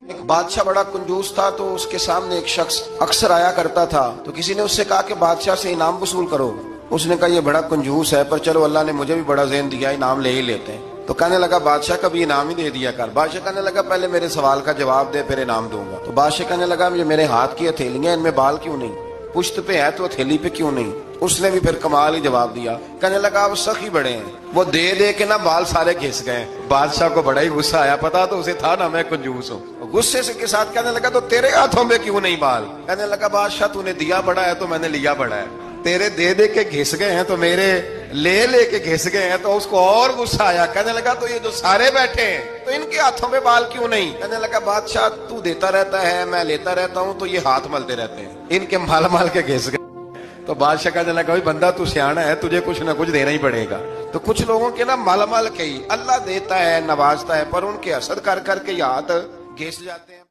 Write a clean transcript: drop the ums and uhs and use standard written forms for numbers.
ایک بادشاہ بڑا کنجوس تھا، تو اس کے سامنے ایک شخص اکثر آیا کرتا تھا، تو کسی نے اس سے کہا کہ بادشاہ سے انعام وصول کرو۔ اس نے کہا یہ بڑا کنجوس ہے، پر چلو اللہ نے مجھے بھی بڑا ذہن دیا، انعام لے ہی لیتے ہیں۔ تو کہنے لگا بادشاہ کا بھی انعام ہی دے دیا کر۔ بادشاہ کہنے لگا پہلے میرے سوال کا جواب دے پھر انعام دوں گا۔ تو بادشاہ کہنے لگا یہ میرے ہاتھ کی ہتھیلیاں، ان میں بال کیوں نہیں؟ پشت پہ ہے تو ہتھیلی پہ کیوں نہیں؟ اس نے بھی پھر کمال ہی جواب دیا، کہنے لگا آپ سخی بڑے ہیں، وہ دے دے کے نا بال سارے گھس گئے۔ بادشاہ کو بڑا ہی غصہ آیا، پتا تو اسے تھا نا میں کنجوس ہوں۔ غصے سے کے ساتھ کہنے لگا تو تیرے ہاتھوں میں کیوں نہیں بال؟ کہنے لگا بادشاہ تو نے دیا بڑا ہے تو میں نے لیا بڑا ہے، تیرے دے دے کے گھس گئے ہیں تو میرے لے لے کے گھس گئے ہیں۔ تو اس کو اور غصہ آیا، کہنے لگا تو یہ جو سارے بیٹھے ہیں تو ان کے ہاتھوں میں بال کیوں نہیں؟ کہنے لگا بادشاہ تو دیتا رہتا ہے، میں لیتا رہتا ہوں، تو یہ ہاتھ ملتے رہتے ہیں، ان کے مال مال کے گھس گئے۔ تو بادشاہ کہنے لگا بھائی بندہ تو سیانا ہے، تجھے کچھ نہ کچھ دینا ہی پڑے گا۔ تو کچھ لوگوں کے نا مال مال کے ہی اللہ دیتا ہے، نوازتا ہے، پر ان کے اثر کر کر کے یہ ہاتھ گھس جاتے ہیں۔